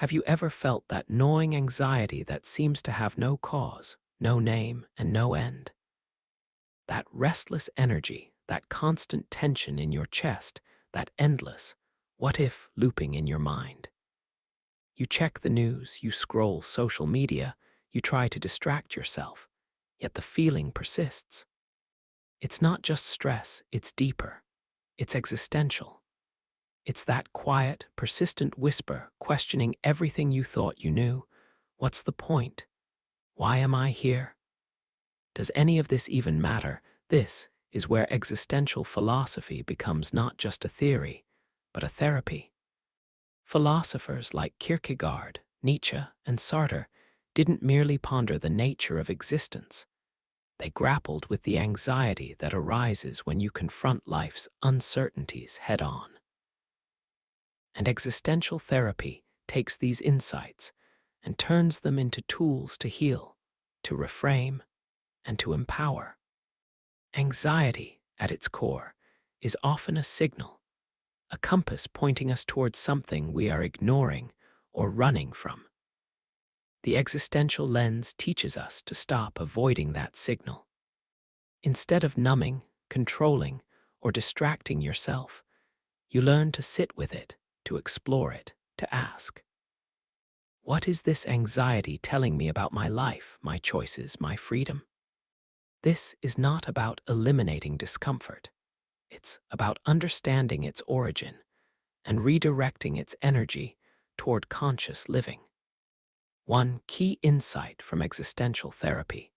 Have you ever felt that gnawing anxiety that seems to have no cause, no name, and no end? That restless energy, that constant tension in your chest, that endless what if looping in your mind. You check the news, you scroll social media, you try to distract yourself, yet the feeling persists. It's not just stress, it's deeper. It's existential. It's that quiet, persistent whisper questioning everything you thought you knew. What's the point? Why am I here? Does any of this even matter? This is where existential philosophy becomes not just a theory, but a therapy. Philosophers like Kierkegaard, Nietzsche, and Sartre didn't merely ponder the nature of existence. They grappled with the anxiety that arises when you confront life's uncertainties head on. And existential therapy takes these insights and turns them into tools to heal, to reframe, and to empower. Anxiety, at its core, is often a signal, a compass pointing us towards something we are ignoring or running from. The existential lens teaches us to stop avoiding that signal. Instead of numbing, controlling, or distracting yourself, you learn to sit with it, to explore it, to ask, what is this anxiety telling me about my life, my choices, my freedom? This is not about eliminating discomfort. It's about understanding its origin and redirecting its energy toward conscious living. One key insight from existential therapy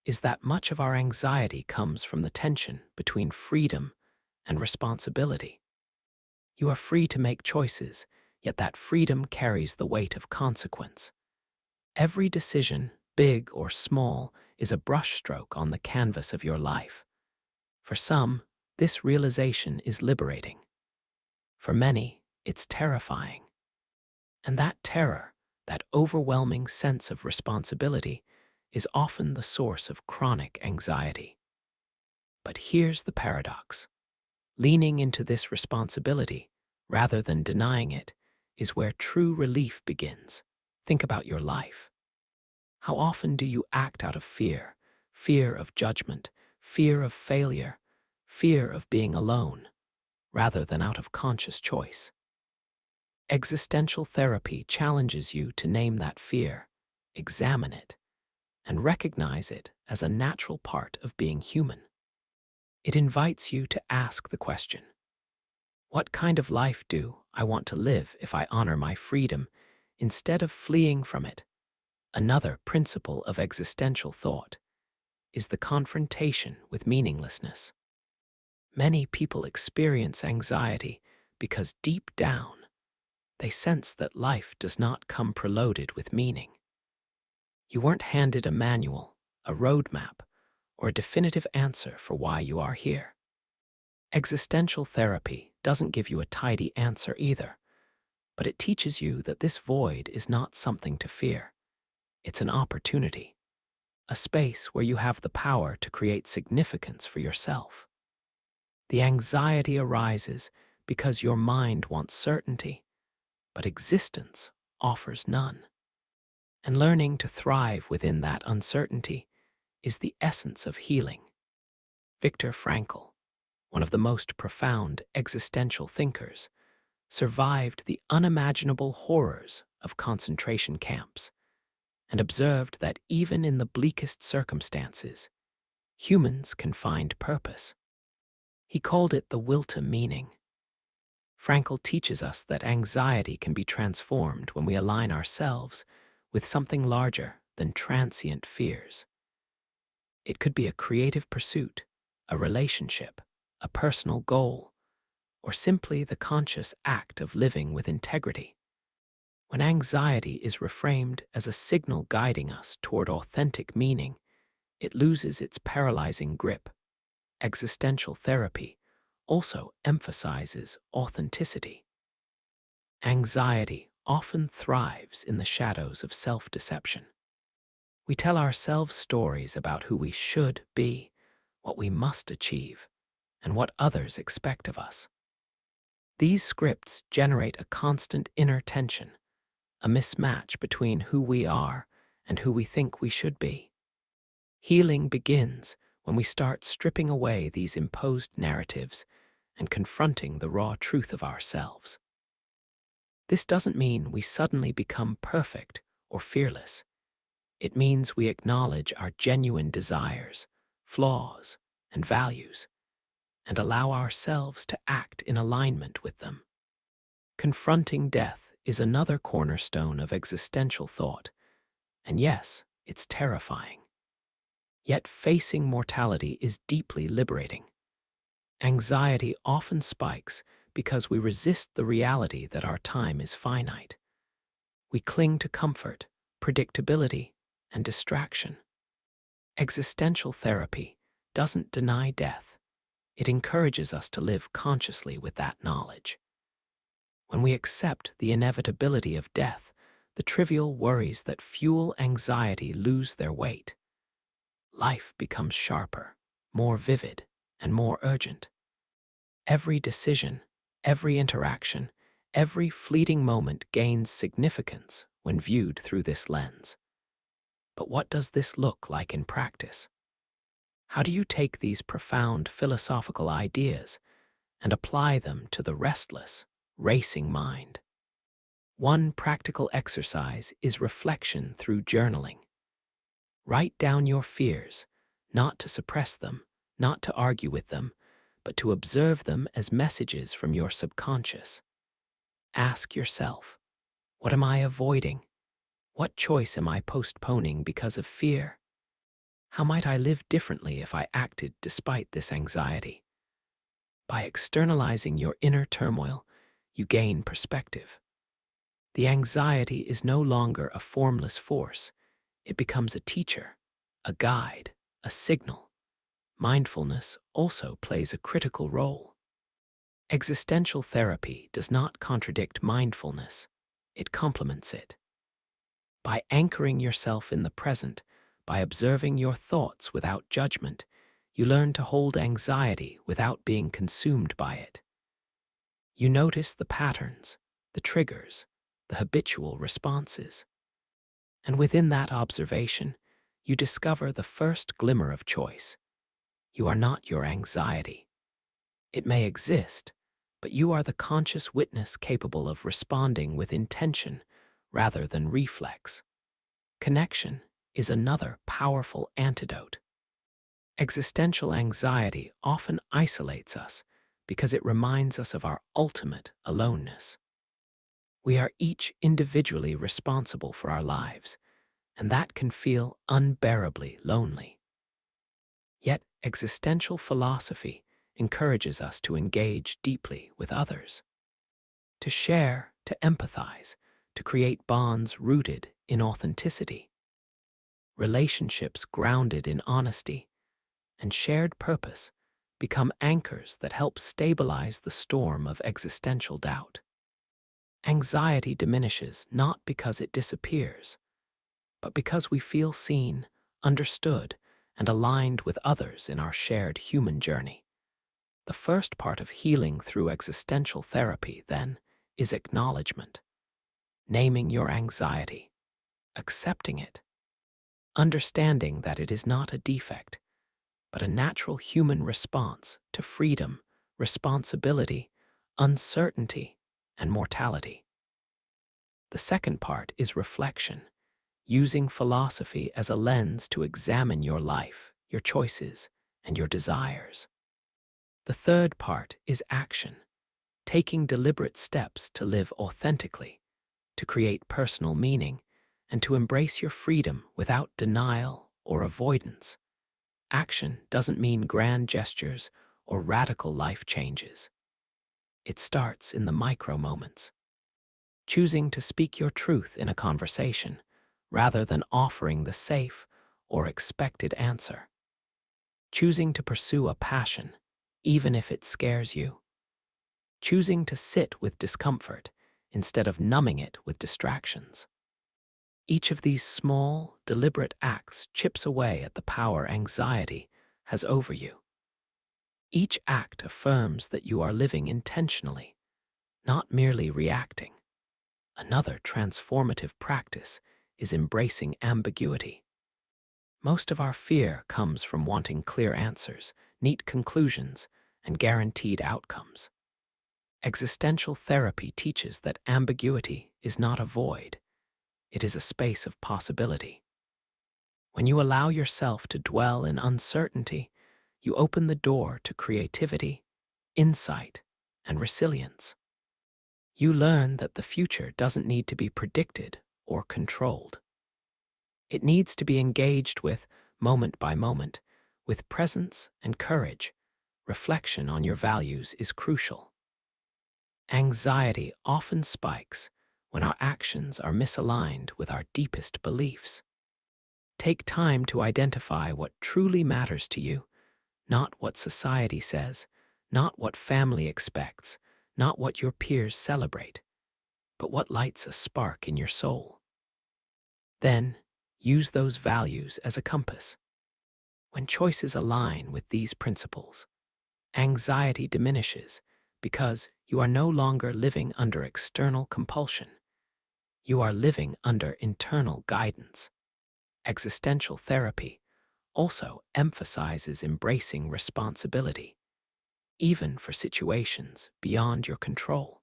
is that much of our anxiety comes from the tension between freedom and responsibility. You are free to make choices, yet that freedom carries the weight of consequence. Every decision, big or small, is a brushstroke on the canvas of your life. For some, this realization is liberating. For many, it's terrifying. And that terror, that overwhelming sense of responsibility, is often the source of chronic anxiety. But here's the paradox. Leaning into this responsibility, rather than denying it, is where true relief begins. Think about your life. How often do you act out of fear? Fear of judgment, fear of failure, fear of being alone, rather than out of conscious choice. Existential therapy challenges you to name that fear, examine it, and recognize it as a natural part of being human. It invites you to ask the question, what kind of life do I want to live if I honor my freedom instead of fleeing from it? Another principle of existential thought is the confrontation with meaninglessness. Many people experience anxiety because deep down, they sense that life does not come preloaded with meaning. You weren't handed a manual, a roadmap, or a definitive answer for why you are here. Existential therapy doesn't give you a tidy answer either, but it teaches you that this void is not something to fear. It's an opportunity, a space where you have the power to create significance for yourself. The anxiety arises because your mind wants certainty, but existence offers none. And learning to thrive within that uncertainty is the essence of healing. Viktor Frankl, one of the most profound existential thinkers, survived the unimaginable horrors of concentration camps and observed that even in the bleakest circumstances, humans can find purpose. He called it the will to meaning. Frankl teaches us that anxiety can be transformed when we align ourselves with something larger than transient fears. It could be a creative pursuit, a relationship, a personal goal, or simply the conscious act of living with integrity. When anxiety is reframed as a signal guiding us toward authentic meaning, it loses its paralyzing grip. Existential therapy also emphasizes authenticity. Anxiety often thrives in the shadows of self-deception. We tell ourselves stories about who we should be, what we must achieve, and what others expect of us. These scripts generate a constant inner tension, a mismatch between who we are and who we think we should be. Healing begins when we start stripping away these imposed narratives and confronting the raw truth of ourselves. This doesn't mean we suddenly become perfect or fearless. It means we acknowledge our genuine desires, flaws, and values, and allow ourselves to act in alignment with them. Confronting death is another cornerstone of existential thought, and yes, it's terrifying. Yet facing mortality is deeply liberating. Anxiety often spikes because we resist the reality that our time is finite. We cling to comfort, predictability, and distraction. Existential therapy doesn't deny death. It encourages us to live consciously with that knowledge. When we accept the inevitability of death, the trivial worries that fuel anxiety lose their weight. Life becomes sharper, more vivid, and more urgent. Every decision, every interaction, every fleeting moment gains significance when viewed through this lens. But what does this look like in practice? How do you take these profound philosophical ideas and apply them to the restless, racing mind? One practical exercise is reflection through journaling. Write down your fears, not to suppress them, not to argue with them, but to observe them as messages from your subconscious. Ask yourself, what am I avoiding? What choice am I postponing because of fear? How might I live differently if I acted despite this anxiety? By externalizing your inner turmoil, you gain perspective. The anxiety is no longer a formless force. It becomes a teacher, a guide, a signal. Mindfulness also plays a critical role. Existential therapy does not contradict mindfulness. It complements it. By anchoring yourself in the present, by observing your thoughts without judgment, you learn to hold anxiety without being consumed by it. You notice the patterns, the triggers, the habitual responses. And within that observation, you discover the first glimmer of choice. You are not your anxiety. It may exist, but you are the conscious witness capable of responding with intention rather than reflex. Connection is another powerful antidote. Existential anxiety often isolates us because it reminds us of our ultimate aloneness. We are each individually responsible for our lives, and that can feel unbearably lonely. Yet existential philosophy encourages us to engage deeply with others, to share, to empathize, to create bonds rooted in authenticity. Relationships grounded in honesty and shared purpose become anchors that help stabilize the storm of existential doubt. Anxiety diminishes not because it disappears, but because we feel seen, understood, and aligned with others in our shared human journey. The first part of healing through existential therapy, then, is acknowledgement. Naming your anxiety, accepting it, understanding that it is not a defect, but a natural human response to freedom, responsibility, uncertainty, and mortality. The second part is reflection, using philosophy as a lens to examine your life, your choices, and your desires. The third part is action, taking deliberate steps to live authentically, to create personal meaning, and to embrace your freedom without denial or avoidance. Action doesn't mean grand gestures or radical life changes. It starts in the micro moments. Choosing to speak your truth in a conversation rather than offering the safe or expected answer. Choosing to pursue a passion, even if it scares you. Choosing to sit with discomfort instead of numbing it with distractions. Each of these small, deliberate acts chips away at the power anxiety has over you. Each act affirms that you are living intentionally, not merely reacting. Another transformative practice is embracing ambiguity. Most of our fear comes from wanting clear answers, neat conclusions, and guaranteed outcomes. Existential therapy teaches that ambiguity is not a void, it is a space of possibility. When you allow yourself to dwell in uncertainty, you open the door to creativity, insight, and resilience. You learn that the future doesn't need to be predicted or controlled. It needs to be engaged with moment by moment, with presence and courage. Reflection on your values is crucial. Anxiety often spikes when our actions are misaligned with our deepest beliefs. Take time to identify what truly matters to you, not what society says, not what family expects, not what your peers celebrate, but what lights a spark in your soul. Then, use those values as a compass. When choices align with these principles, anxiety diminishes because you are no longer living under external compulsion. You are living under internal guidance. Existential therapy also emphasizes embracing responsibility, even for situations beyond your control.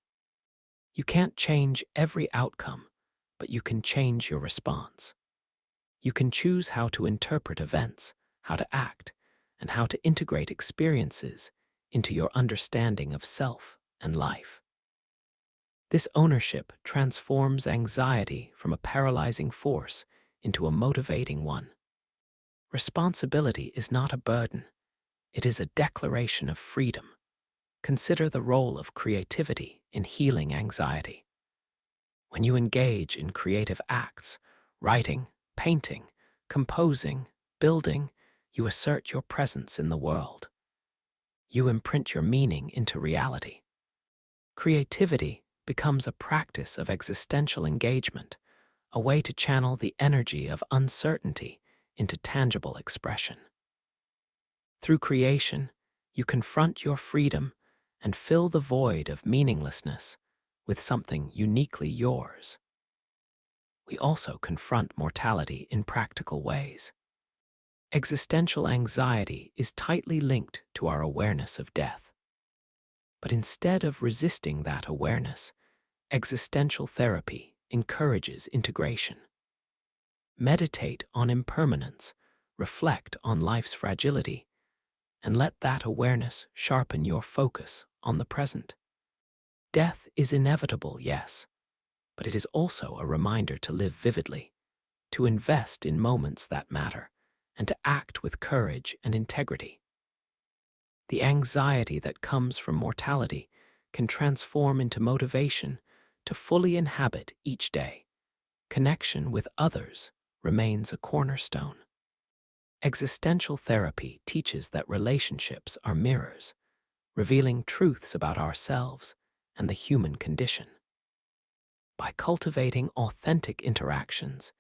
You can't change every outcome, but you can change your response. You can choose how to interpret events, how to act, and how to integrate experiences into your understanding of self and life. This ownership transforms anxiety from a paralyzing force into a motivating one. Responsibility is not a burden, it is a declaration of freedom. Consider the role of creativity in healing anxiety. When you engage in creative acts, writing, painting, composing, building, you assert your presence in the world. You imprint your meaning into reality. Creativity becomes a practice of existential engagement, a way to channel the energy of uncertainty into tangible expression. Through creation, you confront your freedom and fill the void of meaninglessness with something uniquely yours. We also confront mortality in practical ways. Existential anxiety is tightly linked to our awareness of death. But instead of resisting that awareness, existential therapy encourages integration. Meditate on impermanence, reflect on life's fragility, and let that awareness sharpen your focus on the present. Death is inevitable, yes, but it is also a reminder to live vividly, to invest in moments that matter, and to act with courage and integrity. The anxiety that comes from mortality can transform into motivation to fully inhabit each day. Connection with others remains a cornerstone. Existential therapy teaches that relationships are mirrors, revealing truths about ourselves and the human condition. By cultivating authentic interactions,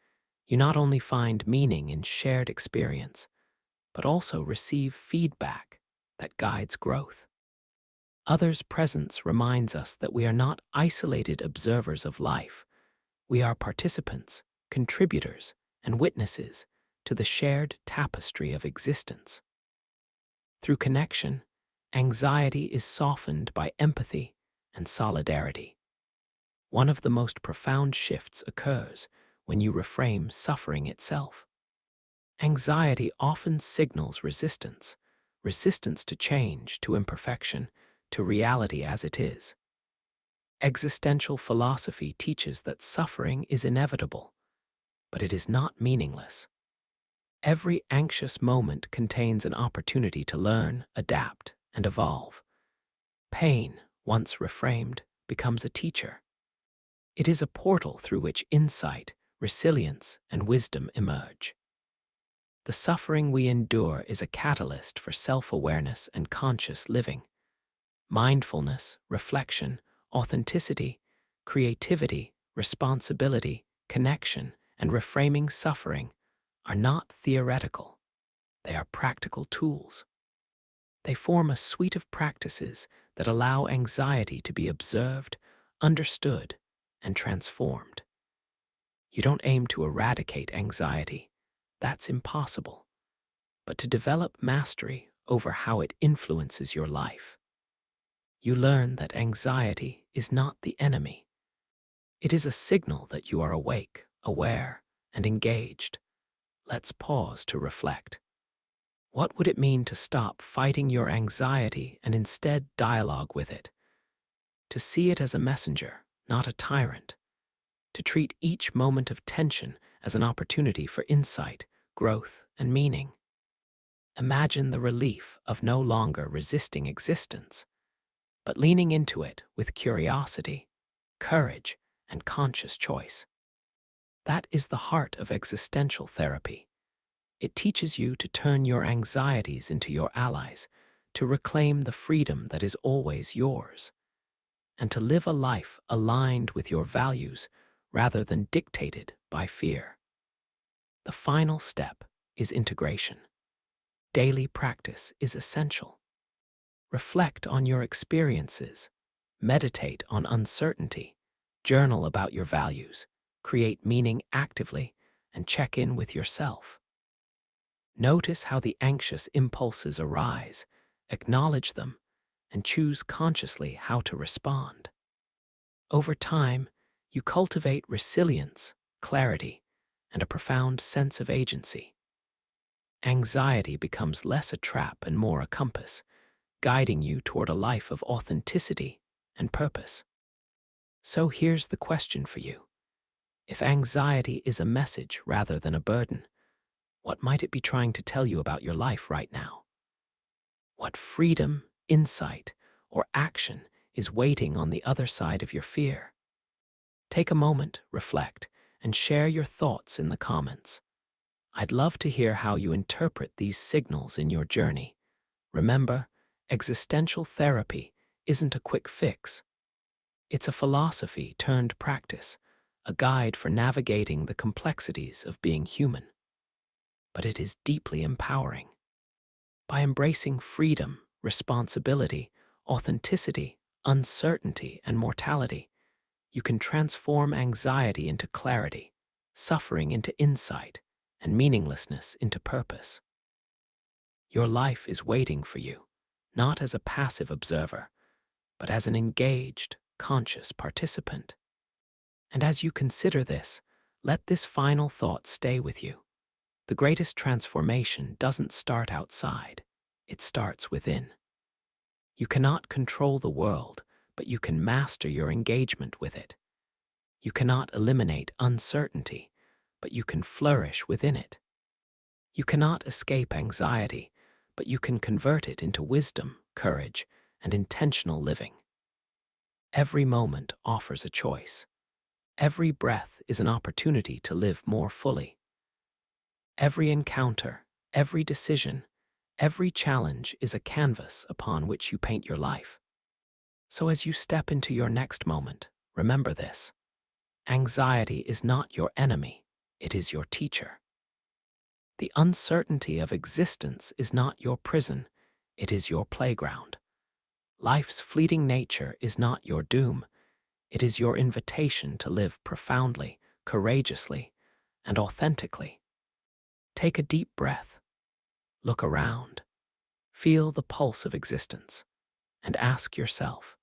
you not only find meaning in shared experience, but also receive feedback that guides growth. Others' presence reminds us that we are not isolated observers of life. We are participants, contributors, and witnesses to the shared tapestry of existence. Through connection, anxiety is softened by empathy and solidarity. One of the most profound shifts occurs when you reframe suffering itself. Anxiety often signals resistance, resistance to change, to imperfection, to reality as it is. Existential philosophy teaches that suffering is inevitable, but it is not meaningless. Every anxious moment contains an opportunity to learn, adapt, and evolve. Pain, once reframed, becomes a teacher. It is a portal through which insight, resilience, and wisdom emerge. The suffering we endure is a catalyst for self-awareness and conscious living. Mindfulness, reflection, authenticity, creativity, responsibility, connection, and reframing suffering are not theoretical. They are practical tools. They form a suite of practices that allow anxiety to be observed, understood, and transformed. You don't aim to eradicate anxiety. That's impossible. But to develop mastery over how it influences your life. You learn that anxiety is not the enemy. It is a signal that you are awake, aware, and engaged. Let's pause to reflect. What would it mean to stop fighting your anxiety and instead dialogue with it? To see it as a messenger, not a tyrant. To treat each moment of tension as an opportunity for insight, growth, and meaning. Imagine the relief of no longer resisting existence, but leaning into it with curiosity, courage, and conscious choice. That is the heart of existential therapy. It teaches you to turn your anxieties into your allies, to reclaim the freedom that is always yours, and to live a life aligned with your values rather than dictated by fear. The final step is integration. Daily practice is essential. Reflect on your experiences, meditate on uncertainty, journal about your values, create meaning actively, and check in with yourself. Notice how the anxious impulses arise, acknowledge them, and choose consciously how to respond. Over time, you cultivate resilience, clarity, and a profound sense of agency. Anxiety becomes less a trap and more a compass, guiding you toward a life of authenticity and purpose. So here's the question for you. If anxiety is a message rather than a burden, what might it be trying to tell you about your life right now? What freedom, insight, or action is waiting on the other side of your fear? Take a moment, reflect, and share your thoughts in the comments. I'd love to hear how you interpret these signals in your journey. Remember, existential therapy isn't a quick fix. It's a philosophy turned practice, a guide for navigating the complexities of being human. But it is deeply empowering. By embracing freedom, responsibility, authenticity, uncertainty, and mortality, you can transform anxiety into clarity, suffering into insight, and meaninglessness into purpose. Your life is waiting for you, not as a passive observer, but as an engaged, conscious participant. And as you consider this, let this final thought stay with you. The greatest transformation doesn't start outside, it starts within. You cannot control the world, but you can master your engagement with it. You cannot eliminate uncertainty, but you can flourish within it. You cannot escape anxiety, but you can convert it into wisdom, courage, and intentional living. Every moment offers a choice. Every breath is an opportunity to live more fully. Every encounter, every decision, every challenge is a canvas upon which you paint your life. So as you step into your next moment, remember this. Anxiety is not your enemy, it is your teacher. The uncertainty of existence is not your prison, it is your playground. Life's fleeting nature is not your doom, it is your invitation to live profoundly, courageously, and authentically. Take a deep breath, look around, feel the pulse of existence, and ask yourself,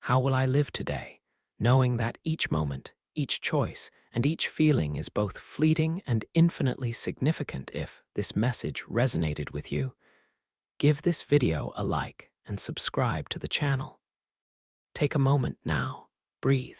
how will I live today, knowing that each moment, each choice, and each feeling is both fleeting and infinitely significant? If this message resonated with you, give this video a like and subscribe to the channel. Take a moment now, breathe,